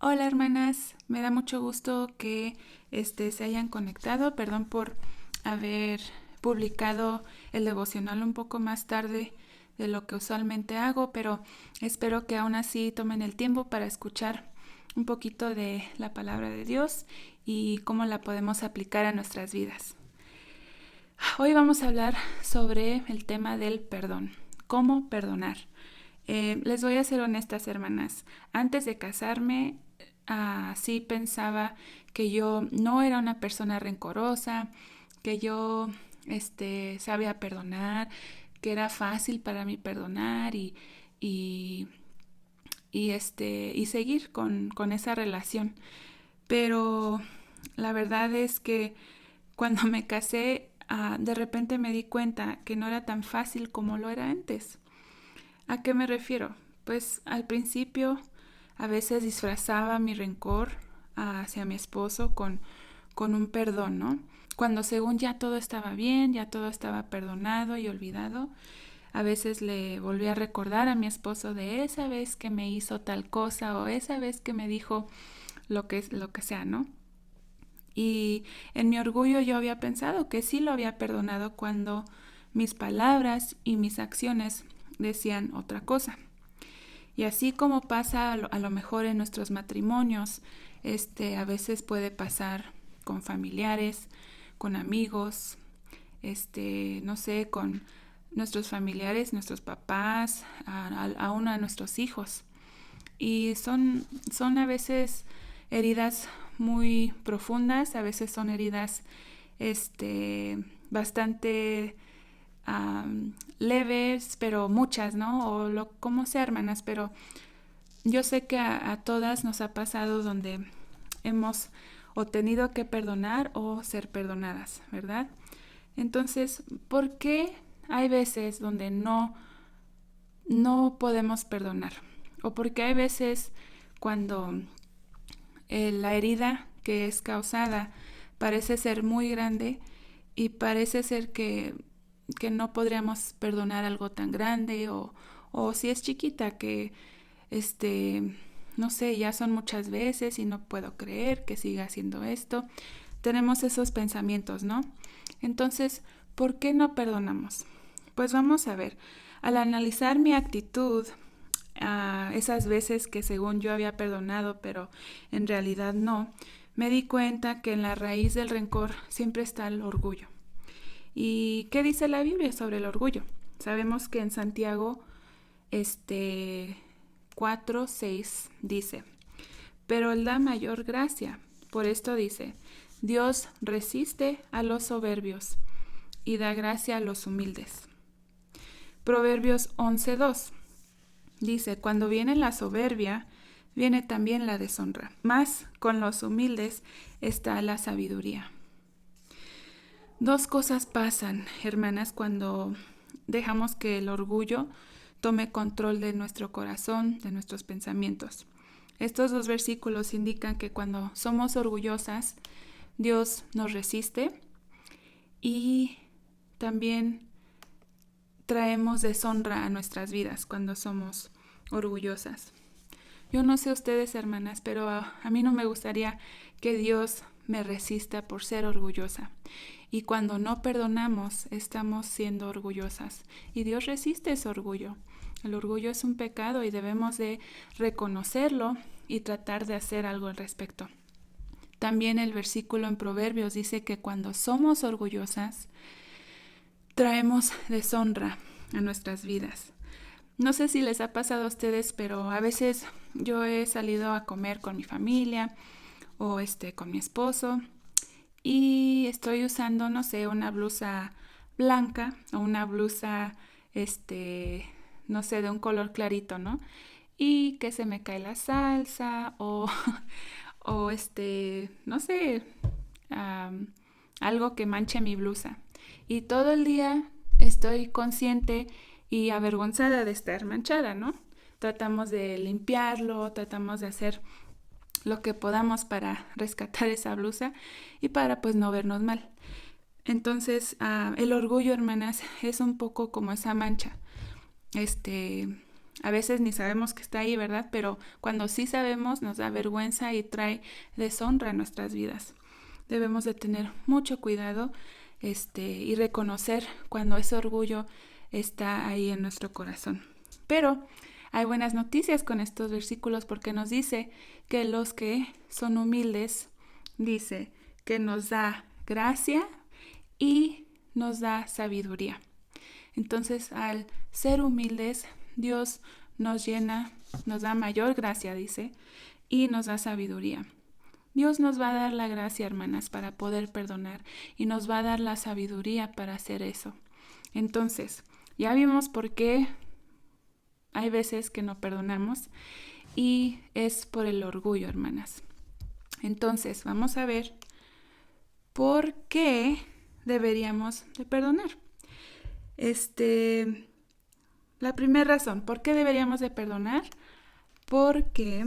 Hola hermanas, me da mucho gusto que se hayan conectado. Perdón por haber publicado el devocional un poco más tarde de lo que usualmente hago, pero espero que aún así tomen el tiempo para escuchar un poquito de la palabra de Dios y cómo la podemos aplicar a nuestras vidas. Hoy vamos a hablar sobre el tema del perdón, cómo perdonar. Les voy a ser honestas, hermanas. Antes de casarme, sí pensaba que yo no era una persona rencorosa, que yo sabía perdonar, que era fácil para mí perdonar y, y seguir con esa relación. Pero la verdad es que cuando me casé, de repente me di cuenta que no era tan fácil como lo era antes. ¿A qué me refiero? Pues al principio a veces disfrazaba mi rencor hacia mi esposo con un perdón, ¿no? Cuando según ya todo estaba bien, ya todo estaba perdonado y olvidado, a veces le volví a recordar a mi esposo de esa vez que me hizo tal cosa o esa vez que me dijo lo que sea, ¿no? Y en mi orgullo yo había pensado que sí lo había perdonado cuando mis palabras y mis acciones decían otra cosa. Y así como pasa a lo mejor en nuestros matrimonios, a veces puede pasar con familiares, con amigos, no sé, con nuestros familiares, nuestros papás, aún a nuestros hijos. Y son a veces heridas muy profundas, a veces son heridas bastante leves, pero muchas, ¿no? Como sea, hermanas, pero yo sé que a todas nos ha pasado donde hemos o tenido que perdonar o ser perdonadas, ¿verdad? Entonces, ¿por qué hay veces donde no podemos perdonar? O porque hay veces cuando la herida que es causada parece ser muy grande y parece ser que no podríamos perdonar algo tan grande o si es chiquita que no sé, ya son muchas veces y no puedo creer que siga haciendo esto. Tenemos esos pensamientos, ¿no? Entonces, ¿por qué no perdonamos? Pues vamos a ver, al analizar mi actitud, esas veces que según yo había perdonado, pero en realidad no, me di cuenta que en la raíz del rencor siempre está el orgullo. ¿Y qué dice la Biblia sobre el orgullo? Sabemos que en Santiago 4:6 dice, pero Él da mayor gracia. Por esto dice, Dios resiste a los soberbios y da gracia a los humildes. Proverbios 11:2 dice, cuando viene la soberbia, viene también la deshonra, mas con los humildes está la sabiduría. Dos cosas pasan, hermanas, cuando dejamos que el orgullo tome control de nuestro corazón, de nuestros pensamientos. Estos dos versículos indican que cuando somos orgullosas, Dios nos resiste y también traemos deshonra a nuestras vidas cuando somos orgullosas. Yo no sé ustedes, hermanas, pero a mí no me gustaría que Dios me resista por ser orgullosa. Y cuando no perdonamos, estamos siendo orgullosas. Y Dios resiste ese orgullo. El orgullo es un pecado y debemos de reconocerlo y tratar de hacer algo al respecto. También el versículo en Proverbios dice que cuando somos orgullosas, traemos deshonra a nuestras vidas. No sé si les ha pasado a ustedes, pero a veces yo he salido a comer con mi familia o con mi esposo y estoy usando, no sé, una blusa blanca o una blusa, no sé, de un color clarito, ¿no? Y que se me cae la salsa o no sé, algo que manche mi blusa. Y todo el día estoy consciente y avergonzada de estar manchada, ¿no? Tratamos de limpiarlo, tratamos de hacer lo que podamos para rescatar esa blusa y para pues no vernos mal. Entonces, el orgullo, hermanas, es un poco como esa mancha. A veces ni sabemos que está ahí, ¿verdad? Pero cuando sí sabemos nos da vergüenza y trae deshonra a nuestras vidas. Debemos de tener mucho cuidado y reconocer cuando ese orgullo está ahí en nuestro corazón. Pero hay buenas noticias con estos versículos porque nos dice que los que son humildes, dice que nos da gracia y nos da sabiduría. Entonces, al ser humildes, Dios nos llena, nos da mayor gracia, dice, y nos da sabiduría. Dios nos va a dar la gracia, hermanas, para poder perdonar y nos va a dar la sabiduría para hacer eso. Entonces, ya vimos por qué hay veces que no perdonamos y es por el orgullo, hermanas. Entonces, vamos a ver por qué deberíamos de perdonar. La primera razón, ¿por qué deberíamos de perdonar? Porque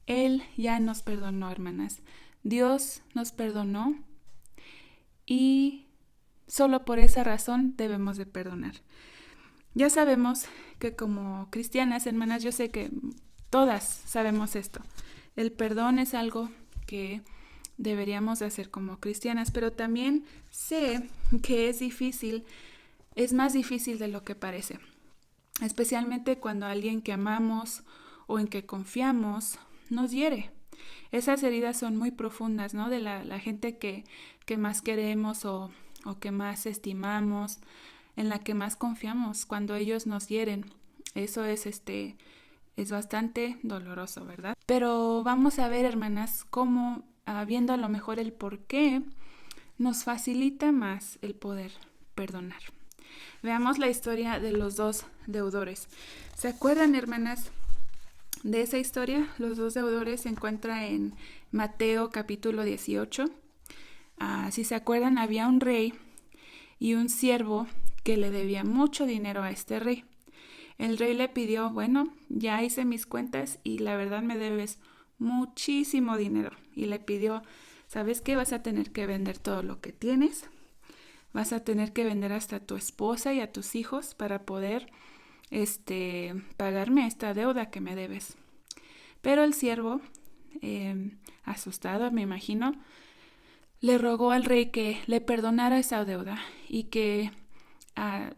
Él ya nos perdonó, hermanas. Dios nos perdonó y solo por esa razón debemos de perdonar. Ya sabemos que como cristianas, hermanas, yo sé que todas sabemos esto. El perdón es algo que deberíamos de hacer como cristianas, pero también sé que es más difícil de lo que parece. Especialmente cuando alguien que amamos o en que confiamos nos hiere. Esas heridas son muy profundas, ¿no? De la gente que más queremos o que más estimamos, en la que más confiamos, cuando ellos nos hieren. Eso es bastante doloroso, ¿verdad? Pero vamos a ver, hermanas, cómo, viendo a lo mejor el por qué, nos facilita más el poder perdonar. Veamos la historia de los dos deudores. ¿Se acuerdan, hermanas, de esa historia? Los dos deudores se encuentran en Mateo capítulo 18. Si se acuerdan, había un rey y un siervo que le debía mucho dinero a este rey. El rey le pidió, bueno, ya hice mis cuentas y la verdad me debes muchísimo dinero. Y le pidió, ¿sabes qué? Vas a tener que vender todo lo que tienes. Vas a tener que vender hasta a tu esposa y a tus hijos para poder pagarme esta deuda que me debes. Pero el siervo, asustado, me imagino, le rogó al rey que le perdonara esa deuda y que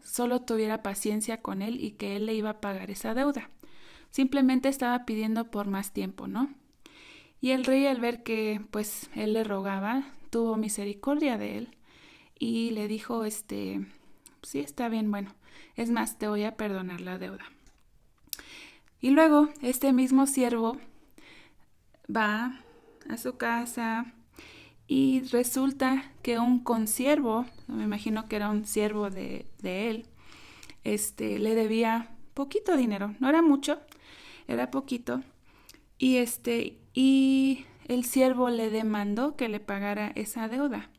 solo tuviera paciencia con él y que él le iba a pagar esa deuda. Simplemente estaba pidiendo por más tiempo, ¿no? Y el rey, al ver que pues él le rogaba, tuvo misericordia de él y le dijo, sí, está bien, bueno, es más, te voy a perdonar la deuda. Y luego este mismo siervo va a su casa y resulta que un consiervo, me imagino que era un siervo de él, le debía poquito dinero, no era mucho, era poquito, y y el siervo le demandó que le pagara esa deuda.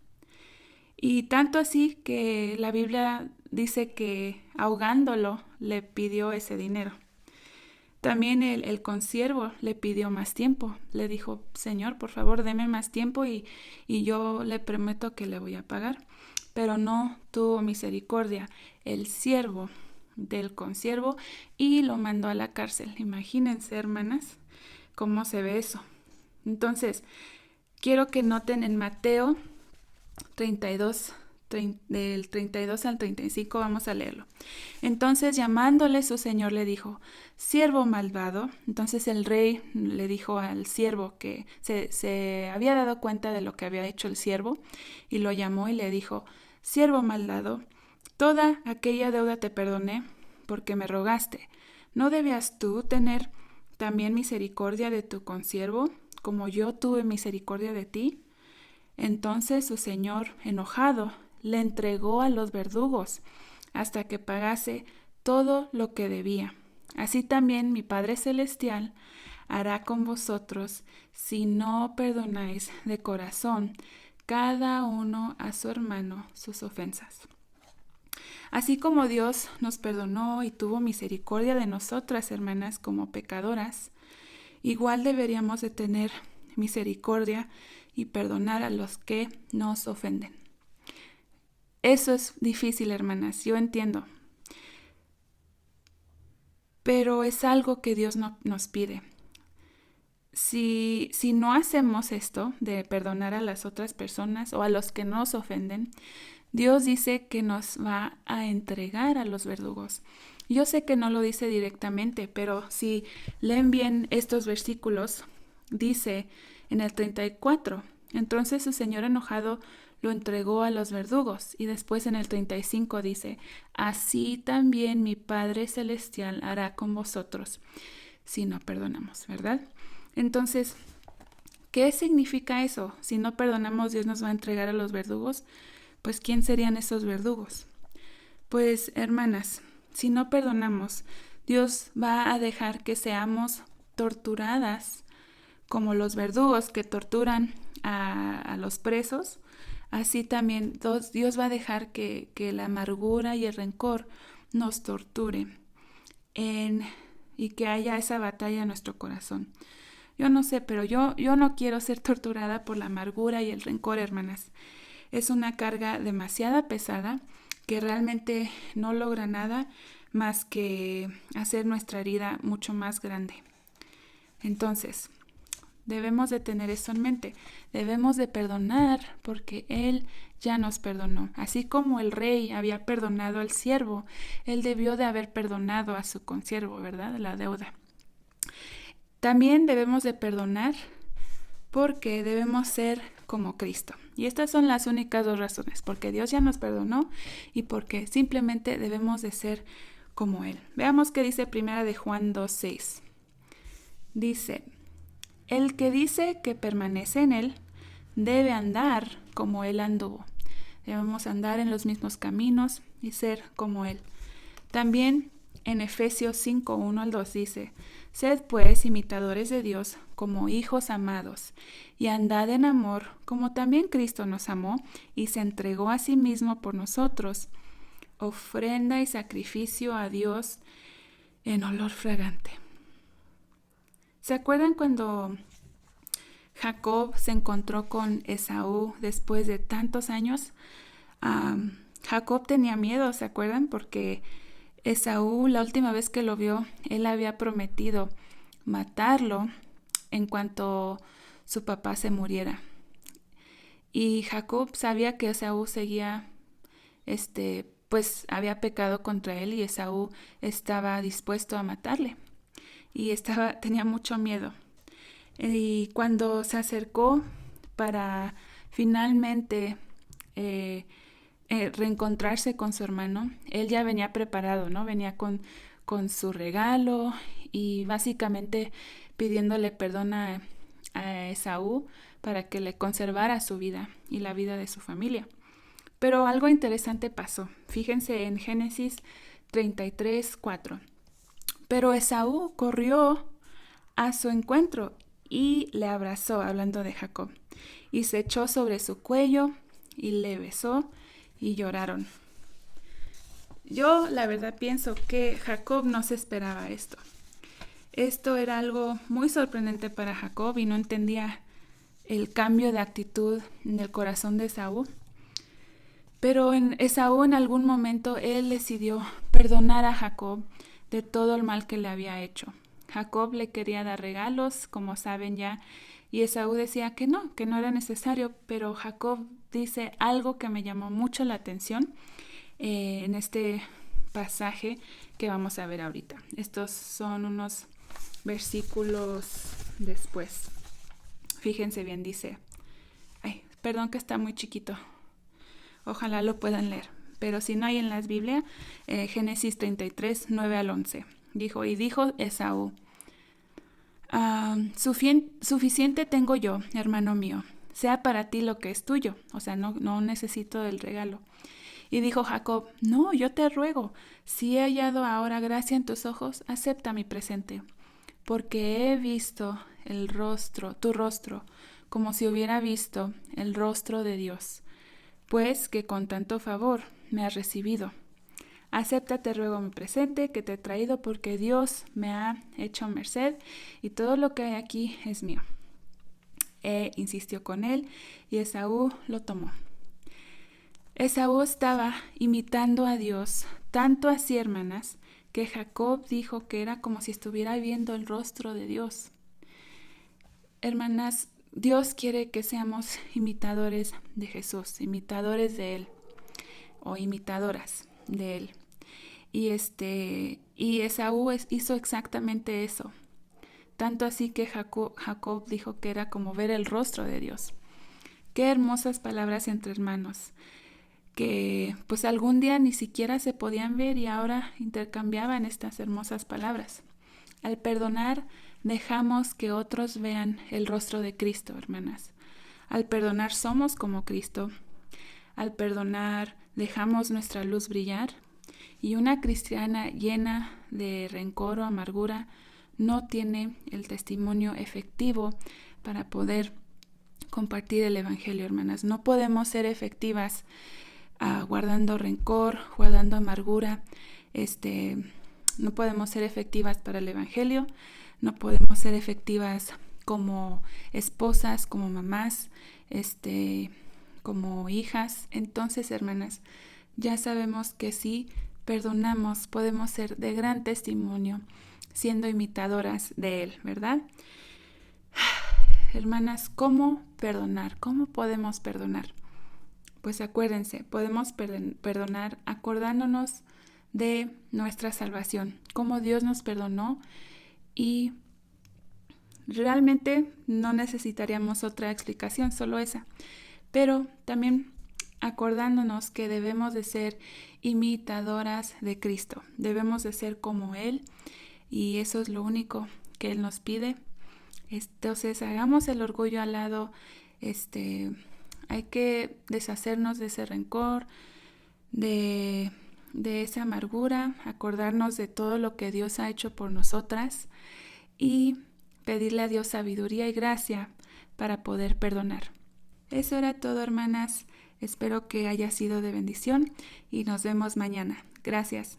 Y tanto así que la Biblia dice que ahogándolo le pidió ese dinero. También el consiervo le pidió más tiempo. Le dijo, Señor, por favor, deme más tiempo y yo le prometo que le voy a pagar. Pero no tuvo misericordia el siervo del consiervo y lo mandó a la cárcel. Imagínense, hermanas, cómo se ve eso. Entonces, quiero que noten en Mateo 32, del 32 al 35, vamos a leerlo. Entonces, llamándole su señor, le dijo, siervo malvado. Entonces el rey le dijo al siervo que se había dado cuenta de lo que había hecho el siervo y lo llamó y le dijo, siervo malvado, toda aquella deuda te perdoné porque me rogaste. ¿No debías tú tener también misericordia de tu consiervo, como yo tuve misericordia de ti? Entonces su señor, enojado, le entregó a los verdugos hasta que pagase todo lo que debía. Así también mi Padre Celestial hará con vosotros si no perdonáis de corazón cada uno a su hermano sus ofensas. Así como Dios nos perdonó y tuvo misericordia de nosotras, hermanas, como pecadoras, igual deberíamos de tener misericordia y perdonar a los que nos ofenden. Eso es difícil, hermanas, yo entiendo. pero es algo que Dios nos pide. Si no hacemos esto de perdonar a las otras personas o a los que nos ofenden, Dios dice que nos va a entregar a los verdugos. Yo sé que no lo dice directamente, pero si leen bien estos versículos, dice en el 34, entonces su señor enojado lo entregó a los verdugos. Y después en el 35 dice, así también mi Padre Celestial hará con vosotros si no perdonamos, ¿verdad? Entonces, ¿qué significa eso? Si no perdonamos, Dios nos va a entregar a los verdugos. Pues, ¿quién serían esos verdugos? Pues, hermanas, si no perdonamos, Dios va a dejar que seamos torturadas como los verdugos que torturan a los presos. Así también Dios va a dejar que la amargura y el rencor nos torture y que haya esa batalla en nuestro corazón. Yo no sé, pero yo no quiero ser torturada por la amargura y el rencor, hermanas. Es una carga demasiado pesada que realmente no logra nada más que hacer nuestra herida mucho más grande. Entonces, debemos de tener eso en mente. Debemos de perdonar porque Él ya nos perdonó. Así como el rey había perdonado al siervo, Él debió de haber perdonado a su consiervo, ¿verdad? La deuda. También debemos de perdonar porque debemos ser como Cristo. Y estas son las únicas dos razones, porque Dios ya nos perdonó y porque simplemente debemos de ser como Él. Veamos qué dice 1 de Juan 2:6. Dice, el que dice que permanece en Él debe andar como Él anduvo. Debemos andar en los mismos caminos y ser como Él. También en Efesios 5:1-2 dice, sed pues imitadores de Dios como hijos amados, y andad en amor como también Cristo nos amó y se entregó a sí mismo por nosotros, ofrenda y sacrificio a Dios en olor fragante. ¿Se acuerdan cuando Jacob se encontró con Esaú después de tantos años? Jacob tenía miedo, ¿se acuerdan? Porque Esaú, la última vez que lo vio, él había prometido matarlo en cuanto su papá se muriera. Y Jacob sabía que Esaú seguía, pues había pecado contra él y Esaú estaba dispuesto a matarle. Y tenía mucho miedo. Y cuando se acercó para finalmente reencontrarse con su hermano, él ya venía preparado, ¿no? Venía con su regalo y básicamente pidiéndole perdón a Esaú para que le conservara su vida y la vida de su familia. Pero algo interesante pasó. Fíjense en Génesis 33:4. Pero Esaú corrió a su encuentro y le abrazó, hablando de Jacob, y se echó sobre su cuello y le besó y lloraron. Yo la verdad pienso que Jacob no se esperaba esto. Esto era algo muy sorprendente para Jacob y no entendía el cambio de actitud en el corazón de Esaú. Pero Esaú en algún momento él decidió perdonar a Jacob de todo el mal que le había hecho. Jacob le quería dar regalos, como saben ya, y Esaú decía que no era necesario, pero Jacob dice algo que me llamó mucho la atención en este pasaje que vamos a ver ahorita. Estos son unos versículos después. Fíjense bien, dice, perdón que está muy chiquito, ojalá lo puedan leer, pero si no hay en las Biblias, Génesis 33:9-11. Dijo Esaú, suficiente tengo yo, hermano mío, sea para ti lo que es tuyo, o sea, no necesito el regalo. Y dijo Jacob, no, yo te ruego, si he hallado ahora gracia en tus ojos, acepta mi presente, porque he visto tu rostro, como si hubiera visto el rostro de Dios, pues que con tanto favor me has recibido. Acepta, te ruego, mi presente que te he traído, porque Dios me ha hecho merced y todo lo que hay aquí es mío. Insistió con él y Esaú lo tomó. Esaú estaba imitando a Dios, tanto así, hermanas, que Jacob dijo que era como si estuviera viendo el rostro de Dios. Hermanas, Dios quiere que seamos imitadores de Jesús, imitadores de Él o imitadoras de Él. Y Esaú hizo exactamente eso. Tanto así que Jacob dijo que era como ver el rostro de Dios. Qué hermosas palabras entre hermanos, que pues algún día ni siquiera se podían ver y ahora intercambiaban estas hermosas palabras. Al perdonar, dejamos que otros vean el rostro de Cristo, hermanas. Al perdonar somos como Cristo. Al perdonar, dejamos nuestra luz brillar. Y una cristiana llena de rencor o amargura no tiene el testimonio efectivo para poder compartir el evangelio, hermanas. No podemos ser efectivas guardando rencor, guardando amargura. No podemos ser efectivas para el evangelio. No podemos ser efectivas como esposas, como mamás, como hijas. Entonces, hermanas, ya sabemos que sí perdonamos, podemos ser de gran testimonio, siendo imitadoras de Él, ¿verdad? Hermanas, ¿cómo perdonar? ¿Cómo podemos perdonar? Pues acuérdense, podemos perdonar acordándonos de nuestra salvación, cómo Dios nos perdonó, y realmente no necesitaríamos otra explicación, solo esa. Pero también acordándonos que debemos de ser imitadoras de Cristo, debemos de ser como Él, y eso es lo único que Él nos pide. Entonces hagamos el orgullo al lado. Hay que deshacernos de ese rencor, de esa amargura, acordarnos de todo lo que Dios ha hecho por nosotras y pedirle a Dios sabiduría y gracia para poder perdonar. Eso era todo, hermanas. Espero que haya sido de bendición y nos vemos mañana. Gracias.